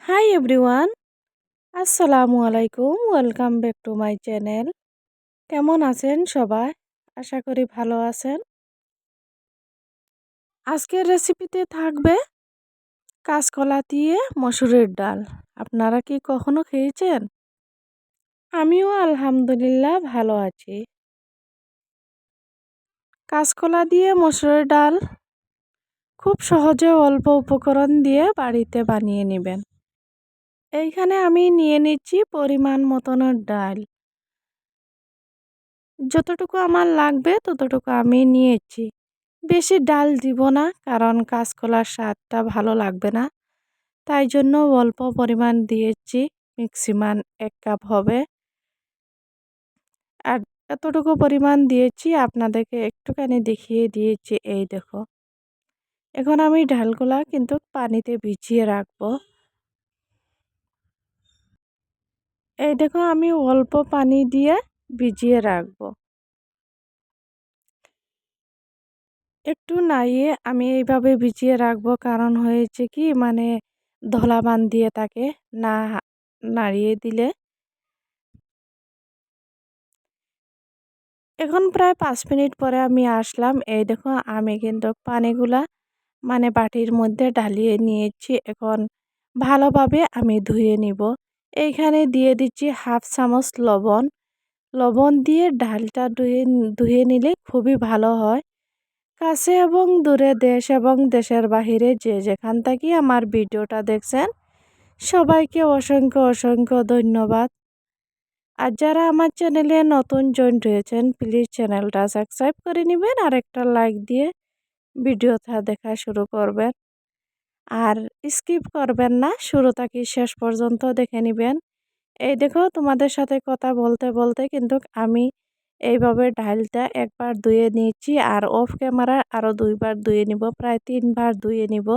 Hi everyone, আসসালামু আলাইকুম। Welcome back to my channel. কেমন আছেন সবাই? আশা করি ভালো আছেন। আজকের রেসিপিতে থাকবে কাঁচকলা দিয়ে মসুরের ডাল। আপনারা কি কখনো খেয়েছেন? আমিও আলহামদুলিল্লাহ ভালো আছি। কাঁচকলা দিয়ে মসুরের ডাল খুব সহজে অল্প উপকরণ দিয়ে বাড়িতে বানিয়ে নেবেন। এইখানে আমি নিয়ে নিচ্ছি পরিমাণ মতনের ডাল। যতটুকু আমার লাগবে ততটুকু আমি নিয়েছি। বেশি ডাল দিব না, কারণ কাঁচকলার স্বাদটা ভালো লাগবে না। তাই জন্য অল্প পরিমাণ দিয়েছি, ম্যাক্সিমাম ১ কাপ হবে। আর এতটুকু পরিমাণ দিয়েছি, আপনাদেরকে একটুখানি দেখিয়ে দিয়েছি, এই দেখো। এখন আমি ডালগুলা কিন্তু পানিতে ভিজিয়ে রাখবো। এই দেখো, আমি অল্প পানি দিয়ে ভিজিয়ে রাখবো। একটু নাড়িয়ে আমি এইভাবে ভিজিয়ে রাখবো, কারণ হয়েছে কি, মানে ধলাবান দিয়ে থাকে না নাড়িয়ে দিলে। এখন প্রায় ৫ মিনিট পরে আমি আসলাম। এই দেখো, আমি কিন্তু পানিগুলা মানে বাটির মধ্যে ঢালিয়ে নিয়েছি। এখন ভালোভাবে আমি ধুয়ে নিব। এইখানে দিয়ে দিচ্ছি 1/2 চামচ লবণ। লবণ দিয়ে ডালটা ধুয়ে নিলে খুবই ভালো হয়। কাছে এবং দূরে, দেশ এবং দেশের বাহিরে যে যেখান থেকে আমার ভিডিওটা দেখছেন, সবাইকে অসংখ্য অসংখ্য ধন্যবাদ। আর যারা আমার চ্যানেলে নতুন জয়েন হয়েছেন, প্লিজ চ্যানেলটা সাবস্ক্রাইব করে নেবেন আর একটা লাইক দিয়ে ভিডিওটা দেখা শুরু করবেন। আর স্কিপ করবেন না, শুরু থেকে শেষ পর্যন্ত দেখে নেবেন। এই দেখো, তোমাদের সাথে কথা বলতে বলতে কিন্তু আমি এইভাবে ডালটা একবার ধুয়ে নিয়েছি, আর অফ ক্যামেরা আরও 2 বার ধুয়ে নিব, প্রায় 3 বার ধুয়ে নিব।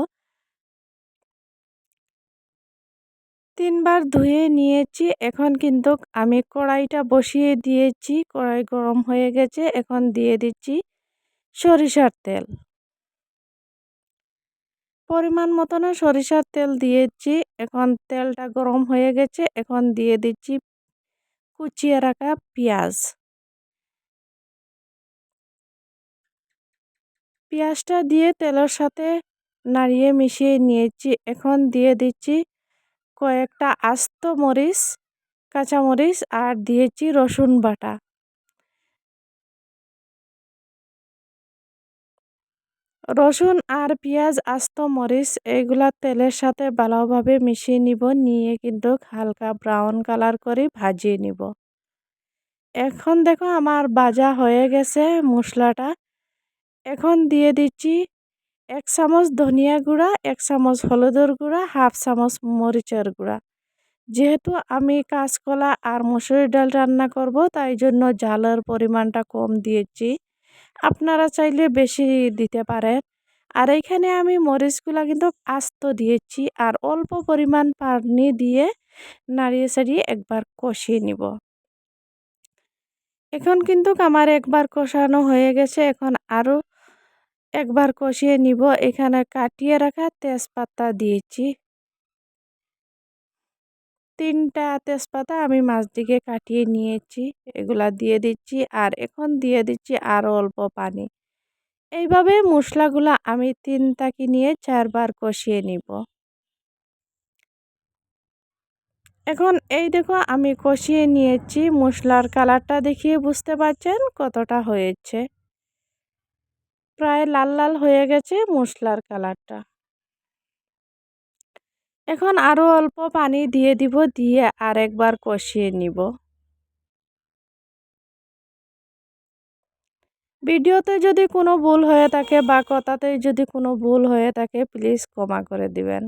3 বার ধুয়ে নিয়েছি। এখন কিন্তু আমি কড়াইটা বসিয়ে দিয়েছি। কড়াই গরম হয়ে গেছে। এখন দিয়ে দিচ্ছি সরিষার তেল। পরিমাণ মতন সরিষার তেল দিয়েছি। এখন তেলটা গরম হয়ে গেছে। এখন দিয়ে দিচ্ছি কুচিয়ে রাখা পেঁয়াজ। পেঁয়াজটা দিয়ে তেলের সাথে নাড়িয়ে মিশিয়ে নিয়েছি। এখন দিয়ে দিচ্ছি কয়েকটা আস্ত মরিচ, কাঁচামরিচ, আর দিয়েছি রসুন বাটা। রসুন আর পেঁয়াজ, আস্ত মরিচ এগুলা তেলের সাথে ভালোভাবে মিশিয়ে নিব। নিয়ে কিন্তু হালকা ব্রাউন কালার করে ভাজিয়ে নিব। এখন দেখো, আমার ভাজা হয়ে গেছে মশলাটা। এখন দিয়ে দিচ্ছি 1 চামচ ধনিয়া গুঁড়া, 1 চামচ হলুদের গুঁড়া, 1/2 চামচ মরিচের গুঁড়া। যেহেতু আমি কাঁচকলা আর মসুরির ডাল রান্না করব, তাই জন্য ঝালের পরিমাণটা কম দিয়েছি। আপনারা চাইলে বেশি দিতে পারেন। আর এইখানে আমি মরিচগুলা কিন্তু আস্ত দিয়েছি, আর অল্প পরিমাণ পানি দিয়ে নাড়িয়ে চাড়িয়ে একবার কষিয়ে নিব। এখন কিন্তু আমার একবার কষানো হয়ে গেছে। এখন আরও একবার কষিয়ে নিব। এখানে কাটিয়ে রাখা তেজপাতা দিয়েছি। 3টা তেজপাতা আমি মাঝদিকে কাটিয়ে নিয়েছি, এগুলা দিয়ে দিচ্ছি। আর এখন দিয়ে দিচ্ছি আরও অল্প পানি। এইভাবে মশলাগুলা আমি 3 থেকে নিয়ে 4 বার কষিয়ে নিব। এখন এই দেখো, আমি কষিয়ে নিয়েছি। মশলার কালারটা দেখিয়ে বুঝতে পারছেন কতটা হয়েছে। প্রায় লাল লাল হয়ে গেছে মশলার কালারটা। এখন আরও অল্প পানি দিয়ে দিব, দিয়ে আরেকবার কষিয়ে নিব। ভিডিওতে যদি কোনো ভুল হয়ে থাকে বা কথাতে যদি কোনো ভুল হয়ে থাকে, প্লিজ ক্ষমা করে দিবেন।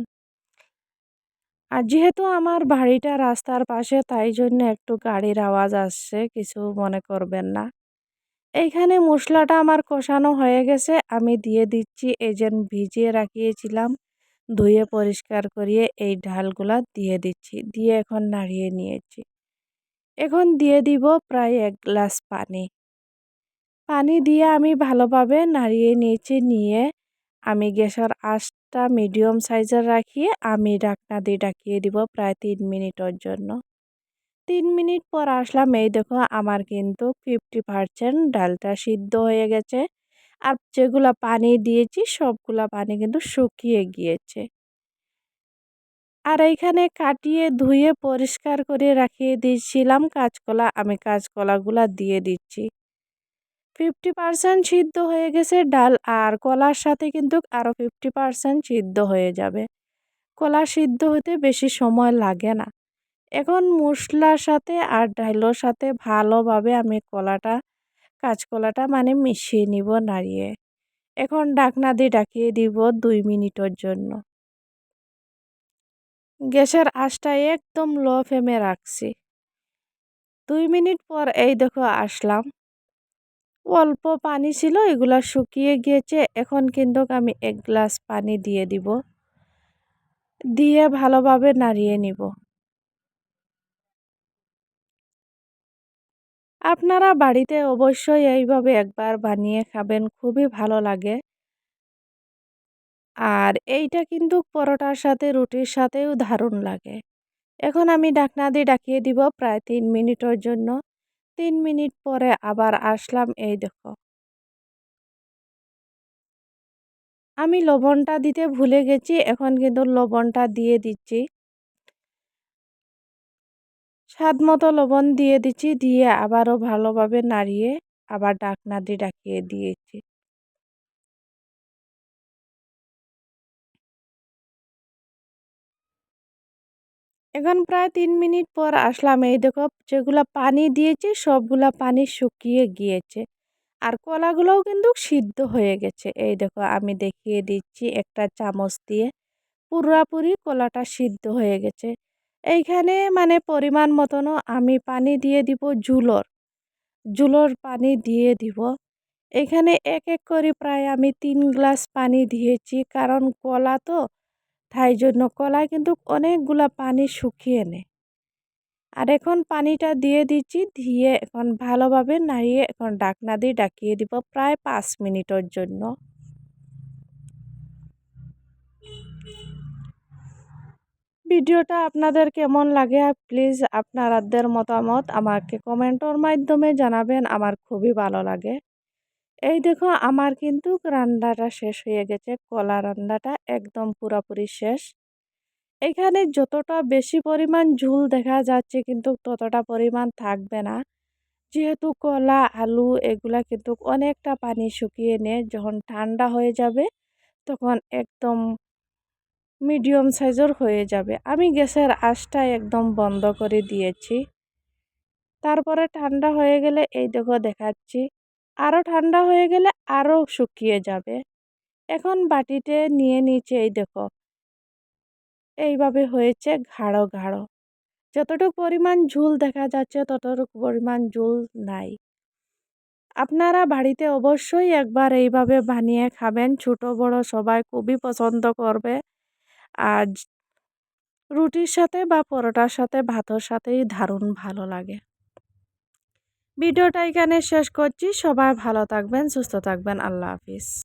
আর যেহেতু আমার বাড়িটা রাস্তার পাশে, তাই জন্য একটু গাড়ির আওয়াজ আসছে, কিছু মনে করবেন না। এইখানে মশলাটা আমার কষানো হয়ে গেছে। আমি দিয়ে দিচ্ছি এই যে ভিজিয়ে রাখিয়েছিলাম, ধুয়ে পরিষ্কার করিয়ে এই ডালগুলা দিয়ে দিচ্ছি। দিয়ে এখন নাড়িয়ে নিয়েছি। এখন দিয়ে দিব প্রায় 1 গ্লাস পানি। পানি দিয়ে আমি ভালোভাবে নাড়িয়ে নিয়েছি। নিয়ে আমি গ্যাসের আঁচ গ্যাসটা মিডিয়াম সাইজের রাখিয়ে আমি ঢাকনা দিয়ে ঢাকিয়ে দিব প্রায় ৩ মিনিটের জন্য। ৩ মিনিট পর আসলাম, এই দেখো আমার কিন্তু 50% ডালটা সিদ্ধ হয়ে গেছে। আর যেগুলা পানি দিয়েছি সবগুলা পানি কিন্তু শুকিয়ে গিয়েছে। আর এইখানে কাটিয়ে ধুয়ে পরিষ্কার করে রাখিয়ে দিয়েছিলাম কাঁচকলা, আমি কাঁচকলাগুলা দিয়ে দিচ্ছি। 50% সিদ্ধ হয়ে গেছে ডাল, আর কলার সাথে কিন্তু আরও 50% সিদ্ধ হয়ে যাবে। কলা সিদ্ধ হতে বেশি সময় লাগে না। এখন মশলার সাথে আর ডালের সাথে ভালোভাবে আমি কাঁচকলাটা মানে মিশিয়ে নিব নাড়িয়ে। এখন ঢাকনা দিয়ে ঢাকিয়ে দিব ২ মিনিটের জন্য। গ্যাসের আঁচটা একদম লো ফ্লেমে রাখছি। ২ মিনিট পর এই দেখো আসলাম। অল্প পানি ছিল, এগুলা শুকিয়ে গিয়েছে। এখন কিন্তু আমি ১ গ্লাস পানি দিয়ে দিব। দিয়ে ভালোভাবে নাড়িয়ে নিব। আপনারা বাড়িতে অবশ্যই এইভাবে একবার বানিয়ে খাবেন, খুবই ভালো লাগে। আর এইটা কিন্তু পরোটার সাথে রুটির সাথেও দারুণ লাগে। এখন আমি ঢাকনা দিয়ে ঢাকিয়ে দিব প্রায় ৩ মিনিটের জন্য। ৩ মিনিট পরে আবার আসলাম, এই দেখো। আমি লবণটা দিতে ভুলে গেছি, এখন কিন্তু লবণটা দিয়ে দিচ্ছি। স্বাদমতো লবণ দিয়ে দিচ্ছি, দিয়ে আবারও ভালোভাবে নাড়িয়ে আবার ঢাকনা দিয়ে ঢাকিয়ে দিয়েছি। এখন প্রায় ৩ মিনিট পর আসলাম, এই দেখো যেগুলা পানি দিয়েছি সবগুলা পানি শুকিয়ে গিয়েছে। আর কলাগুলোও কিন্তু সিদ্ধ হয়ে গেছে। এই দেখো আমি দেখিয়ে দিচ্ছি একটা চামচ দিয়ে। পুরাপুরি কলাটা সিদ্ধ হয়ে গেছে। এইখানে মানে পরিমাণ মতনও আমি পানি দিয়ে দিব জুলোর পানি দিয়ে দিব। এখানে এক এক করে প্রায় আমি ৩ গ্লাস পানি দিয়েছি, কারণ কলা তো, তাই জন্য কলায় কিন্তু অনেকগুলা পানি শুকিয়ে নেয়। আর এখন পানিটা দিয়ে দিচ্ছি, দিয়ে এখন ভালোভাবে নাড়িয়ে এখন ঢাকনা দিয়ে ঢাকিয়ে দিব প্রায় ৫ মিনিটের জন্য। ভিডিওটা আপনাদের কেমন লাগে প্লিজ আপনাদের মতামত আমাকে কমেন্টের মাধ্যমে জানাবেন, আমার খুবই ভালো লাগে। এই দেখো আমার কিন্তু রান্নাটা শেষ হয়ে গেছে, কলা রান্নাটা একদম পুরোপুরি শেষ। এখানে যতটা বেশি পরিমাণ ঝোল দেখা যাচ্ছে কিন্তু ততটা পরিমাণ থাকবে না, যেহেতু কলা আলু এগুলা কিন্তু অনেকটা পানি শুকিয়ে নেয়। যখন ঠান্ডা হয়ে যাবে তখন একদম মিডিয়াম সাইজের হয়ে যাবে। আমি গ্যাসের আঁচটা একদম বন্ধ করে দিয়েছি। তারপরে ঠান্ডা হয়ে গেলে এই দেখো দেখাচ্ছি, আরও ঠান্ডা হয়ে গেলে আরও শুকিয়ে যাবে। এখন বাটিতে নিয়ে নিচে, এই দেখো এইভাবে হয়েছে গাঢ় গাঢ়। যতটুকু পরিমাণ ঝোল দেখা যাচ্ছে ততটুকু পরিমাণ ঝোল নাই। আপনারা বাড়িতে অবশ্যই একবার এইভাবে বানিয়ে খাবেন, ছোট বড় সবাই খুবই পছন্দ করবে। আর রুটির সাথে বা পরোটার সাথে ভাতের সাথেই দারুণ ভালো লাগে। ভিডিওটা এখানে শেষ করছি। সবাই ভালো থাকবেন, সুস্থ থাকবেন। আল্লাহ হাফিজ।